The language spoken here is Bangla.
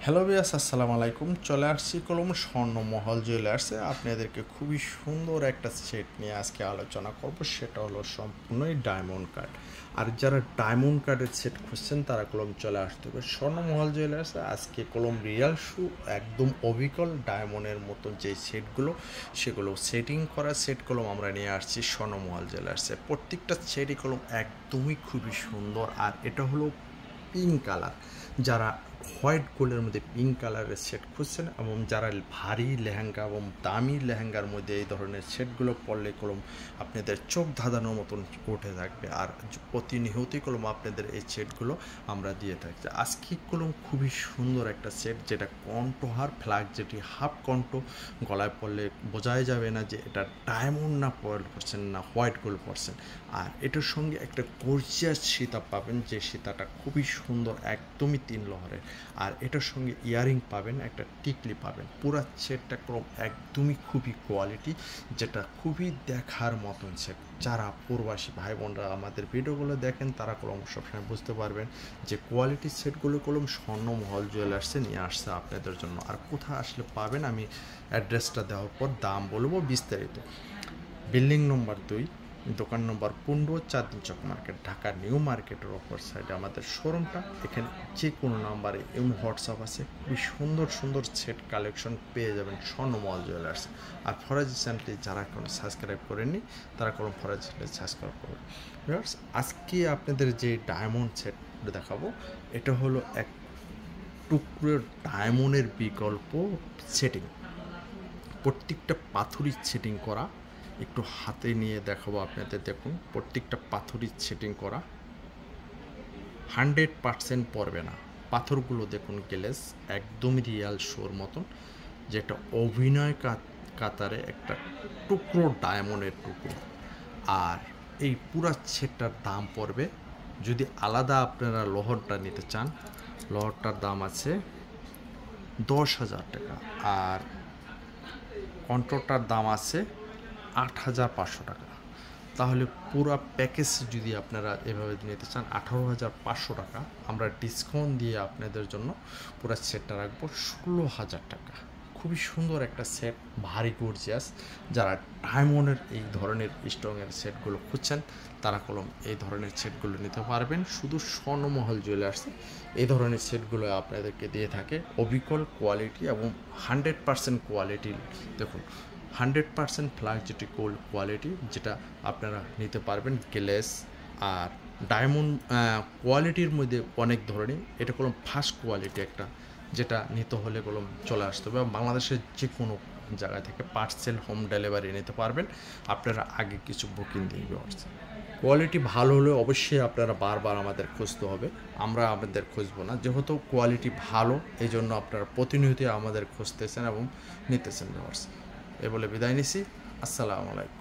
হ্যালো ভিউয়ার্স, আসসালামু আলাইকুম। চলে আসছি কলম স্বর্ণমহল জুয়েলার্সে। আপনাদেরকে খুবই সুন্দর একটা সেট নিয়ে আজকে আলোচনা করব। সেটা হলো সম্পূর্ণই ডায়মন্ড কাট। আর যারা ডায়মন্ড কাটের সেট খুঁজছেন তারা কলম চলে আসতে হবে স্বর্ণমহল জুয়েলার্সে। আজকে কলম রিয়াল শু একদম অবিকল ডায়মন্ডের মতো যে সেটগুলো, সেগুলো সেটিং করা সেট কলম আমরা নিয়ে আসছি স্বর্ণমহল জুয়েলার্সে। প্রত্যেকটা সেটই কলম একদমই খুবই সুন্দর। আর এটা হলো পিঙ্ক কালার। যারা হোয়াইট গোল্ডের মধ্যে পিঙ্ক কালারের সেট খুঁজছেন এবং যারা ভারী লেহেঙ্গা এবং দামি লেহেঙ্গার মধ্যে এই ধরনের সেটগুলো পরলে কলম আপনাদের চোখ ধাঁধানোর মতন উঠে থাকবে। আর প্রতিনিয়তই কলম আপনাদের এই সেটগুলো আমরা দিয়ে থাকছি। আজকে কলম খুবই সুন্দর একটা সেট, যেটা কণ্ঠহার ফ্ল্যাগ, যেটি হাফ কণ্ঠ, গলায় পরলে বোঝাই যাবে না যে এটা ডায়মন্ড না পরছেন না হোয়াইট গোল্ড পরছেন। আর এটার সঙ্গে একটা গর্জিয়াস সীতা পাবেন, যে সীতাটা খুবই সুন্দর, একদমই 3 লহরের। আর এটার সঙ্গে ইয়ারিং পাবেন, একটা টিকলি পাবেন। পুরা সেটটা ক্রম একদমই খুবই কোয়ালিটি, যেটা খুবই দেখার মতন সেট। যারা প্রবাসী ভাই বোনরা আমাদের ভিডিওগুলো দেখেন তারা কলম সবসময় বুঝতে পারবেন যে কোয়ালিটির সেটগুলো কলম স্বর্ণমহল জুয়েলার্সে নিয়ে আসছে আপনাদের জন্য। আর কোথায় আসলে পাবেন আমি অ্যাড্রেসটা দেওয়ার পর দাম বলবো বিস্তারিত। বিল্ডিং নম্বর 2, দোকান নম্বর 15, চাঁদনী চক মার্কেট, ঢাকা নিউ মার্কেটের অপর সাইডে আমাদের শোরুমটা। এখানে যে কোনো নাম্বারে হোয়াটসঅ্যাপ আছে, খুবই সুন্দর সুন্দর সেট কালেকশন পেয়ে যাবেন স্বর্ণমহল জুয়েলার্স। আর ফরাজি চ্যানেলটি যারা এখন সাবস্ক্রাইব করেননি তারা কোনো ফরাজি চ্যানেল সাবস্ক্রাইব করবেন। আজকে আপনাদের যে ডায়মন্ড সেট দেখাবো, এটা হলো এক টুকরো ডায়মন্ডের বিকল্প সেটিং। প্রত্যেকটা পাথরই সেটিং করা। একটু হাতে নিয়ে দেখাবো আপনাদের। দেখুন প্রত্যেকটা পাথরই সেটিং করা, 100% পড়বে না। পাথরগুলো দেখুন গ্লেস, একদমই রিয়াল শোর মতন, যেটা অভিনয় কাতারে একটা টুকরো ডায়মন্ডের টুকরো। আর এই পুরা সেটটার দাম পড়বে, যদি আলাদা আপনারা লোহরটা নিতে চান, লোহরটার দাম আছে 10,000 টাকা। আর কন্ট্রোলটার দাম আছে 8,500 টাকা। তাহলে পুরো প্যাকেজ যদি আপনারা এভাবে নিতে চান 18,500 টাকা। আমরা ডিসকাউন্ট দিয়ে আপনাদের জন্য পুরো সেটটা রাখবো 16,000 টাকা। খুবই সুন্দর একটা সেট, ভারী গর্জিয়াস। যারা ডায়মন্ডের এই ধরনের স্ট্রংয়ের সেটগুলো খুঁজছেন তারা কলম এই ধরনের সেটগুলো নিতে পারবেন। শুধু স্বর্ণমহল জুয়েলার্সে এই ধরনের সেটগুলো আপনাদেরকে দিয়ে থাকে অবিকল কোয়ালিটি এবং 100% কোয়ালিটি। দেখুন 100% ফ্ল্যাগ, যেটি গোল্ড কোয়ালিটি, যেটা আপনারা নিতে পারবেন গ্লেস। আর ডায়মন্ড কোয়ালিটির মধ্যে অনেক ধরনের, এটা কলম ফার্স্ট কোয়ালিটি একটা, যেটা নিতে হলে কলম চলে আসতে হবে। বাংলাদেশের যে কোনো জায়গা থেকে পার্সেল হোম ডেলিভারি নিতে পারবেন, আপনারা আগে কিছু বুকিং দিয়ে আসছে। কোয়ালিটি ভালো হলে অবশ্যই আপনারা বারবার আমাদের খুঁজতে হবে, আমরা আমাদের খুঁজবো না। যেহেতু কোয়ালিটি ভালো এই জন্য আপনারা প্রতিনিয়তই আমাদের খুঁজতেছেন এবং নিতেছেন। এ বলে বিদায় নিছি। আসসালামু আলাইকুম।